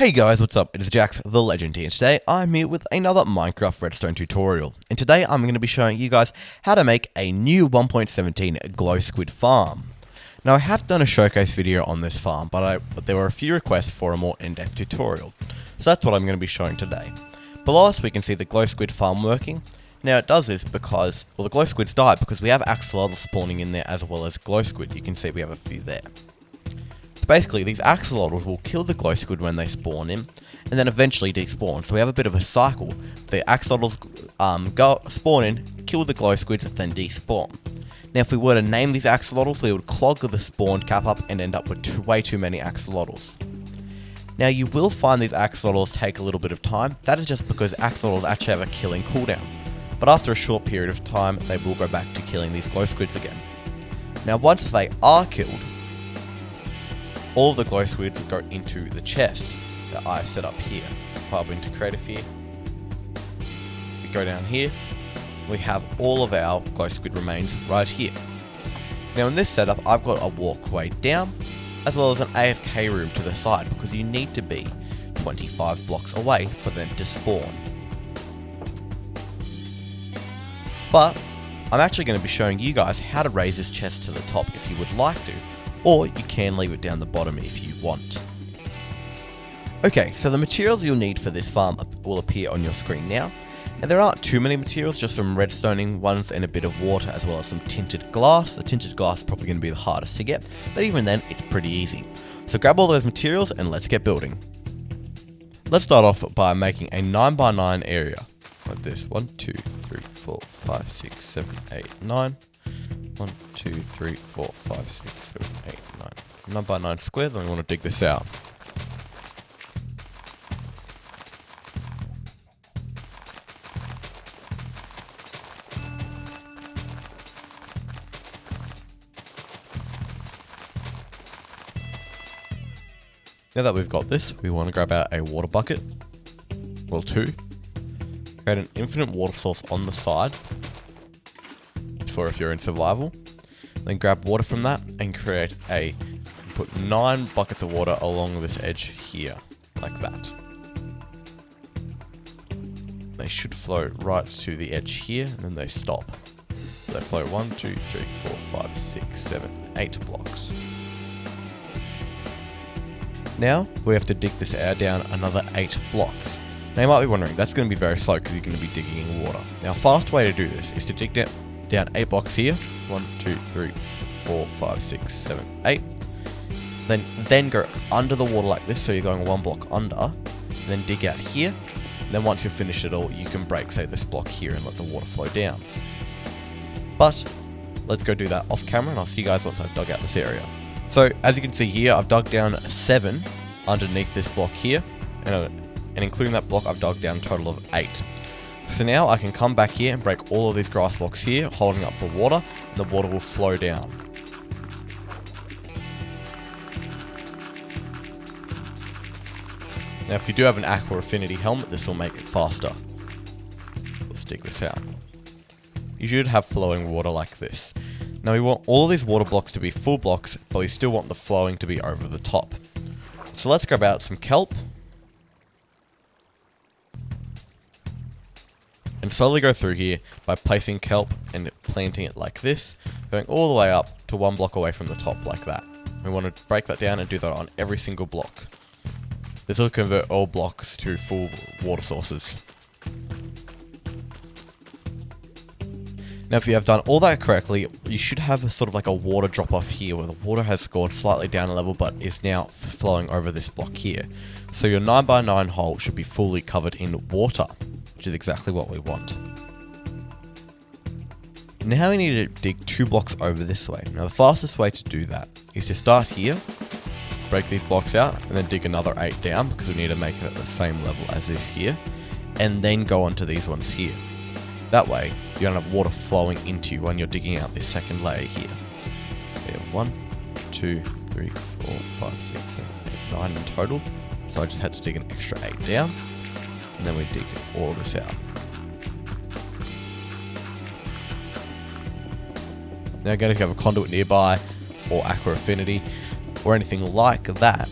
Hey guys, what's up? It is Jax, the Legend here. Today I'm here with another Minecraft Redstone tutorial. And today I'm going to be showing you guys how to make a new 1.17 glow squid farm. Now I have done a showcase video on this farm, but there were a few requests for a more in-depth tutorial. So that's what I'm going to be showing today. Below us we can see the glow squid farm working. Now it does this because, well, the glow squids died because we have axolotls spawning in there as well as glow squid. You can see we have a few there. So basically, these axolotls will kill the glow squid when they spawn in, and then eventually despawn. So we have a bit of a cycle. The axolotls spawn in, kill the glow squids, then despawn. Now, if we were to name these axolotls, we would clog the spawn cap up and end up with way too many axolotls. Now, you will find these axolotls take a little bit of time. That is just because axolotls actually have a killing cooldown. But after a short period of time, they will go back to killing these glow squids again. Now, once they are killed, all of the glow squids go into the chest that I set up here. Pop into creative here. We go down here. We have all of our glow squid remains right here. Now in this setup, I've got a walkway down, as well as an AFK room to the side, because you need to be 25 blocks away for them to spawn. But I'm actually going to be showing you guys how to raise this chest to the top if you would like to, or you can leave it down the bottom if you want. Okay, so the materials you'll need for this farm will appear on your screen now. Now there aren't too many materials, just some redstoning ones and a bit of water, as well as some tinted glass. The tinted glass is probably going to be the hardest to get, but even then it's pretty easy. So grab all those materials and let's get building. Let's start off by making a 9x9 area like this. 1, 2, 3, 4, 5, 6, 7, 8, 9. 1, 2, 3, 4, 5, 6, 7, 8, 9. 9x9 square, then we want to dig this out. Now that we've got this, we want to grab out a water bucket, well, 2. Create an infinite water source on the side, for if you're in survival. Then grab water from that and put 9 buckets of water along this edge here, like that. They should flow right to the edge here, and then they stop. So they flow 1, 2, 3, 4, 5, 6, 7, 8 blocks. Now we have to dig this down another 8 blocks. Now you might be wondering, that's going to be very slow because you're going to be digging in water. Now a fast way to do this is to dig down 8 blocks here. 1, 2, 3, 4, 5, 6, 7, 8. Then go under the water like this, so you're going 1 block under. Then dig out here. And then once you've finished it all, you can break, say, this block here and let the water flow down. But let's go do that off camera, and I'll see you guys once I've dug out this area. So as you can see here, I've dug down 7 underneath this block here, and including that block, I've dug down a total of 8. So now I can come back here and break all of these grass blocks here, holding up the water, and the water will flow down. Now if you do have an Aqua Affinity helmet, this will make it faster. Let's dig this out. You should have flowing water like this. Now we want all of these water blocks to be full blocks, but we still want the flowing to be over the top. So let's grab out some kelp. And slowly go through here by placing kelp and planting it like this, going all the way up to 1 block away from the top like that. We want to break that down and do that on every single block. This will convert all blocks to full water sources. Now if you have done all that correctly, you should have a sort of like a water drop off here where the water has gone slightly down a level but is now flowing over this block here. So your 9x9 hole should be fully covered in water, which is exactly what we want. Now we need to dig 2 blocks over this way. Now the fastest way to do that is to start here, break these blocks out, and then dig another 8 down because we need to make it at the same level as this here, and then go onto these ones here. That way you don't have water flowing into you when you're digging out this second layer here. We have 1, 2, 3, 4, 5, 6, 7, 8, 9 in total. So I just had to dig an extra 8 down. And then we dig all this out. Now again, if you have a conduit nearby, or Aqua Affinity, or anything like that,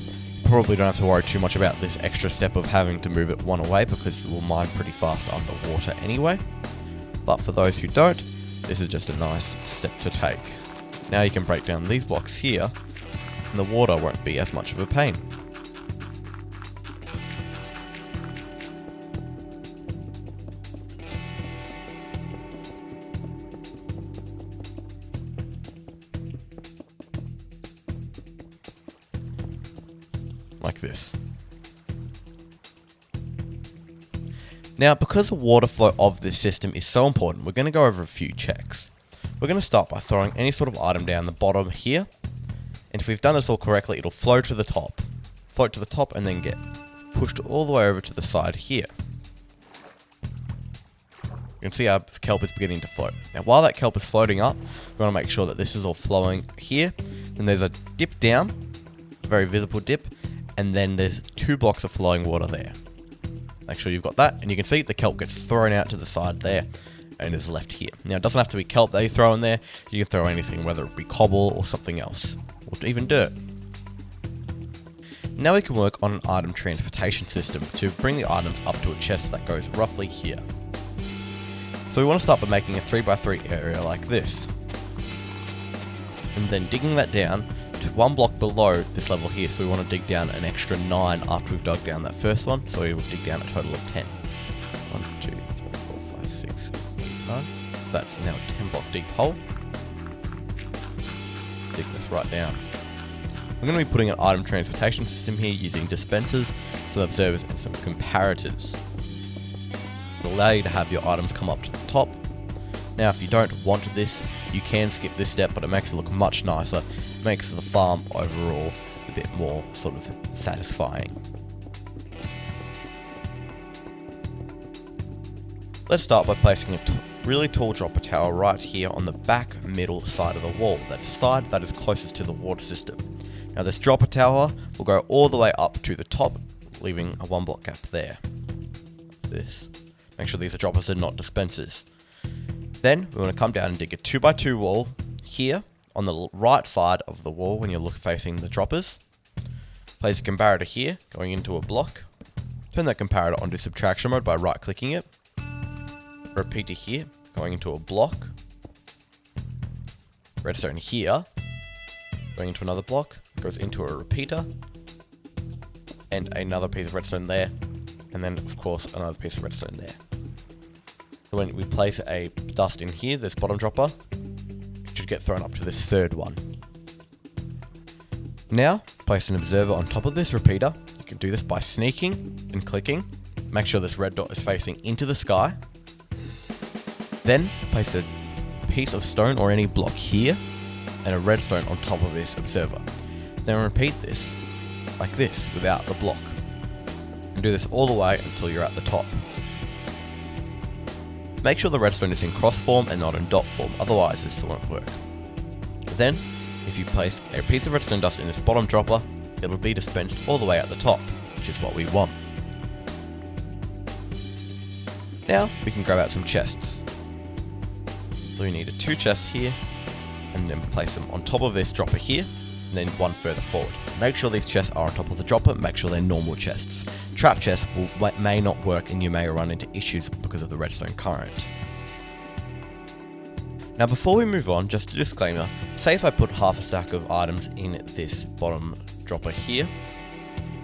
probably don't have to worry too much about this extra step of having to move it one away because it will mine pretty fast underwater anyway. But for those who don't, this is just a nice step to take. Now you can break down these blocks here, and the water won't be as much of a pain. Like this. Now, because the water flow of this system is so important, we're going to go over a few checks. We're going to start by throwing any sort of item down the bottom here, and if we've done this all correctly, it'll float to the top, and then get pushed all the way over to the side here. You can see our kelp is beginning to float. Now, while that kelp is floating up, we want to make sure that this is all flowing here. Then there's a dip down, a very visible dip, and then there's 2 blocks of flowing water there. Make sure you've got that, and you can see the kelp gets thrown out to the side there, and is left here. Now, it doesn't have to be kelp that you throw in there. You can throw anything, whether it be cobble or something else, or even dirt. Now we can work on an item transportation system to bring the items up to a chest that goes roughly here. So we want to start by making a 3x3 area like this, and then digging that down to 1 block below this level here. So we want to dig down an extra 9 after we've dug down that first one, so we will dig down a total of 10. 1, 2, 3, 4, 5, 6, 7, 8, 9. So that's now a 10 block deep hole. Dig this right down. We're going to be putting an item transportation system here using dispensers, some observers, and some comparators. It'll allow you to have your items come up to the top. Now, if you don't want this, you can skip this step, but it makes it look much nicer. It makes the farm overall a bit more sort of satisfying. Let's start by placing a really tall dropper tower right here on the back middle side of the wall, that side that is closest to the water system. Now, this dropper tower will go all the way up to the top, leaving a 1 block gap there. Make sure these are droppers and not dispensers. Then we want to come down and dig a 2x2 wall here on the right side of the wall when you're facing the droppers. Place a comparator here, going into a block. Turn that comparator onto subtraction mode by right-clicking it. Repeater here, going into a block. Redstone here, going into another block, goes into a repeater. And another piece of redstone there. And then, of course, another piece of redstone there. So when we place a dust in here, this bottom dropper, it should get thrown up to this 3rd one. Now, place an observer on top of this repeater. You can do this by sneaking and clicking. Make sure this red dot is facing into the sky. Then, place a piece of stone or any block here, and a redstone on top of this observer. Then repeat this, like this, without the block. And do this all the way until you're at the top. Make sure the redstone is in cross form and not in dot form, otherwise this won't work. Then, if you place a piece of redstone dust in this bottom dropper, it will be dispensed all the way at the top, which is what we want. Now, we can grab out some chests. So we need 2 chests here, and then place them on top of this dropper here, and then 1 further forward. Make sure these chests are on top of the dropper, make sure they're normal chests. Trap chests may not work, and you may run into issues because of the redstone current. Now, before we move on, just a disclaimer, say if I put half a stack of items in this bottom dropper here,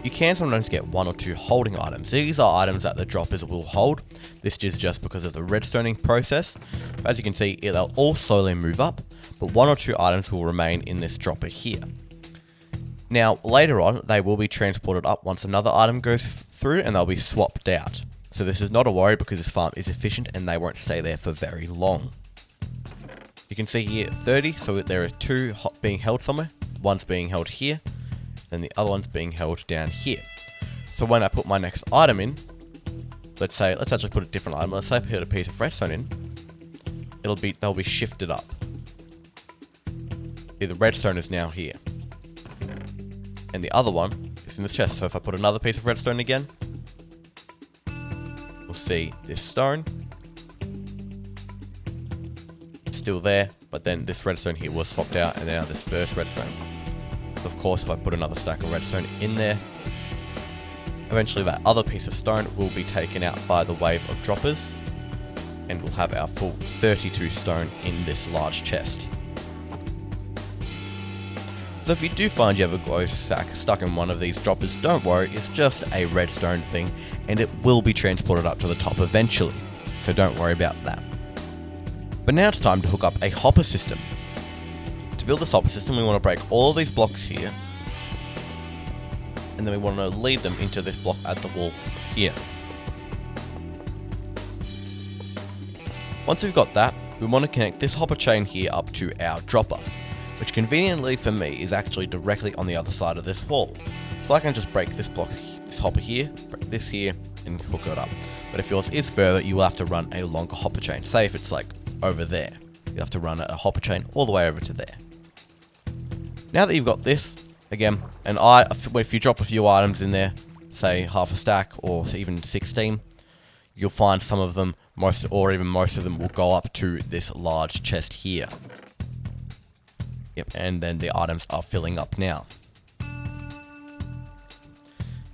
you can sometimes get 1 or 2 holding items. These are items that the droppers will hold. This is just because of the redstoning process. As you can see, they'll all slowly move up, but 1 or 2 items will remain in this dropper here. Now, later on, they will be transported up once another item goes through, and they'll be swapped out. So this is not a worry because this farm is efficient and they won't stay there for very long. You can see here 30, so there are 2 being held somewhere. One's being held here, and the other one's being held down here. So when I put my next item in, let's actually put a different item. Let's say I put a piece of redstone in, they'll be shifted up. See, the redstone is now here, and the other one is in this chest. So if I put another piece of redstone again, we'll see this stone still there, but then this redstone here was swapped out, and now this first redstone So of course, if I put another stack of redstone in there, eventually that other piece of stone will be taken out by the wave of droppers, and we'll have our full 32 stone in this large chest. So if you do find you have a glow sack stuck in one of these droppers, don't worry, it's just a redstone thing, and it will be transported up to the top eventually, so don't worry about that. But now it's time to hook up a hopper system. To build this hopper system, we want to break all of these blocks here, and then we want to lead them into this block at the wall here. Once we've got that, we want to connect this hopper chain here up to our dropper, which conveniently for me is actually directly on the other side of this wall. So I can just break this block, this hopper here, break this here, and hook it up. But if yours is further, you will have to run a longer hopper chain. Say if it's like over there, you have to run a hopper chain all the way over to there. Now that you've got this, again, if you drop a few items in there, say half a stack or even 16, you'll find some of them, most of them will go up to this large chest here. Yep, and then the items are filling up now.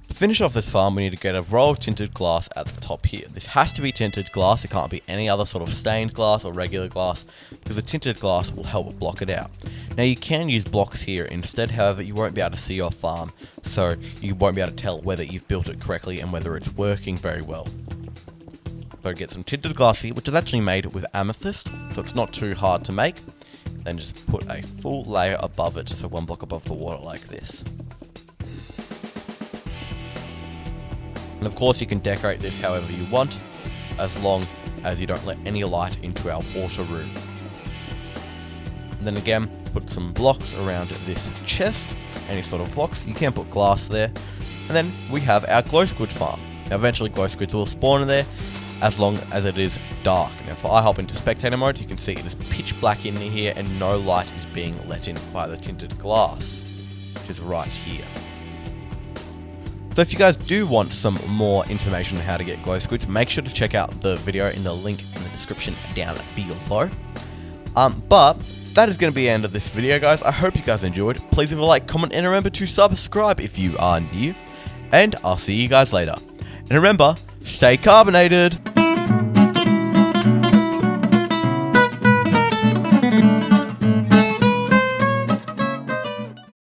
To finish off this farm, we need to get a row of tinted glass at the top here. This has to be tinted glass, it can't be any other sort of stained glass or regular glass, because the tinted glass will help block it out. Now you can use blocks here instead, however you won't be able to see your farm, so you won't be able to tell whether you've built it correctly and whether it's working very well. So get some tinted glass here, which is actually made with amethyst, so it's not too hard to make. Then just put a full layer above it, so one block above the water like this. And of course you can decorate this however you want, as long as you don't let any light into our water room. And then again, put some blocks around this chest, any sort of blocks, you can put glass there. And then we have our glow squid farm. Now eventually glow squids will spawn in there, as long as it is dark. Now if I hop into spectator mode, you can see it is pitch black in here and no light is being let in by the tinted glass, which is right here. So if you guys do want some more information on how to get glow squids, make sure to check out the video in the link in the description down below. But that is going to be the end of this video, guys. I hope you guys enjoyed. Please leave a like, comment, and remember to subscribe if you are new. And I'll see you guys later. And remember, stay carbonated!